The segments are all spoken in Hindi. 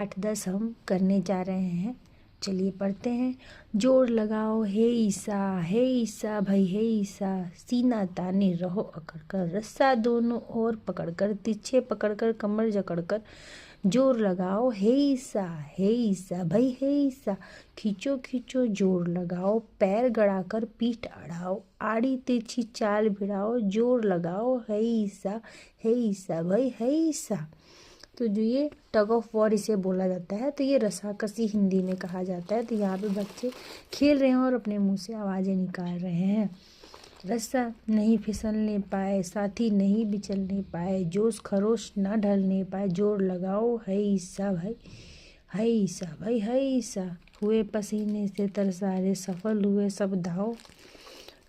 8-10 हम करने जा रहे हैं। चलिए पढ़ते हैं। जोर लगाओ हे ईसा भाई हे ईसा, सीना ताने रहो अकड़ कर, रस्सा दोनों ओर पकड़ कर, तिरछे पकड़ कर कमर जकड़ कर, जोर लगाओ हे ईसा भाई हे ईसा, खींचो खींचो जोर लगाओ, पैर गड़ाकर पीठ अड़ाओ, आड़ी तिरछी चाल भिड़ाओ, जोर लगाओ हे ईसा भाई हे ईसा। तो जो ये टग ऑफ वॉर इसे बोला जाता है, तो ये रसाकसी हिंदी में कहा जाता है। तो यहाँ पे बच्चे खेल रहे हैं और अपने मुंह से आवाज़ें निकाल रहे हैं। रस्सा नहीं फिसलने पाए, साथी नहीं बिचलने पाए, जोश खरोश ना ढलने पाए, जोर लगाओ है ईसा भाई है ईसा भाई है ईसा, हुए पसीने से तरसारे, सफल हुए सब दाव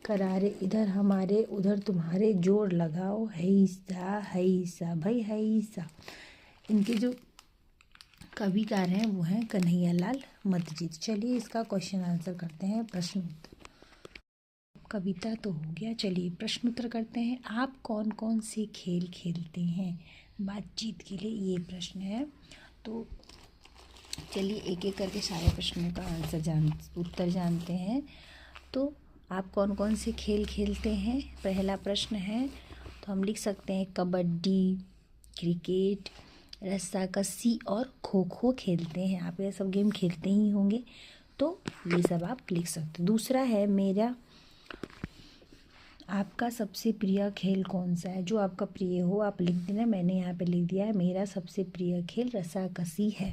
करारे, इधर हमारे उधर तुम्हारे, जोर लगाओ है ईसा भाई है ईसा। इनके जो कविकार हैं वो हैं कन्हैयालाल मतजीत। चलिए इसका क्वेश्चन आंसर करते हैं, प्रश्न उत्तर। कविता तो हो गया, चलिए प्रश्न उत्तर करते हैं। आप कौन कौन से खेल खेलते हैं? बातचीत के लिए ये प्रश्न है। तो चलिए एक एक करके सारे प्रश्नों का उत्तर जानते हैं। तो आप कौन कौन से खेल खेलते हैं? पहला प्रश्न है तो हम लिख सकते हैं कबड्डी, क्रिकेट, रस्साकसी और खो खो खेलते हैं। आप ये सब गेम खेलते ही होंगे, तो ये सब आप लिख सकते हैं। दूसरा है मेरा आपका सबसे प्रिय खेल कौन सा है? जो आपका प्रिय हो आप लिख देना। मैंने यहाँ पे लिख दिया है मेरा सबसे प्रिय खेल रस्साकसी है।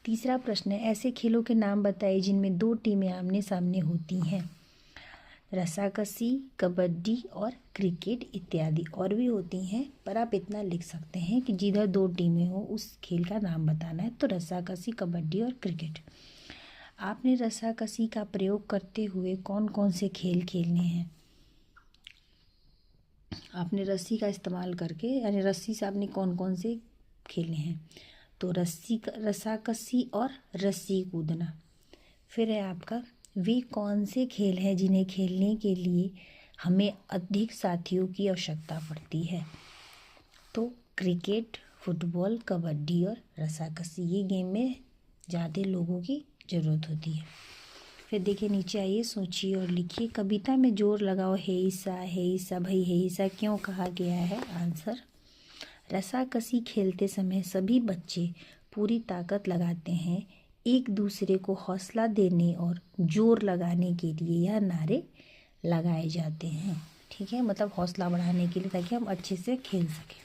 तीसरा प्रश्न है ऐसे खेलों के नाम बताइए जिनमें 2 टीमें आमने सामने होती हैं। रस्साकसी, कबड्डी और क्रिकेट इत्यादि और भी होती हैं, पर आप इतना लिख सकते हैं कि जिधर 2 टीमें हो उस खेल का नाम बताना है। तो रस्साकसी, कबड्डी और क्रिकेट। आपने रस्साकसी का प्रयोग करते हुए कौन कौन से खेल खेलने हैं? आपने रस्सी का इस्तेमाल करके यानी रस्सी से आपने कौन कौन से खेले हैं? तो रस्साकसी और रस्सी कूदना। फिर है आपका वे कौन से खेल हैं जिन्हें खेलने के लिए हमें अधिक साथियों की आवश्यकता पड़ती है? तो क्रिकेट, फुटबॉल, कबड्डी और रस्साकसी, ये गेम में ज़्यादा लोगों की ज़रूरत होती है। फिर देखिए नीचे आइए, सोचिए और लिखिए। कविता में जोर लगाओ हे ईसा भाई हे ईसा क्यों कहा गया है? आंसर, रस्साकसी खेलते समय सभी बच्चे पूरी ताकत लगाते हैं। एक दूसरे को हौसला देने और जोर लगाने के लिए यह नारे लगाए जाते हैं। ठीक है, मतलब हौसला बढ़ाने के लिए, ताकि हम अच्छे से खेल सकें।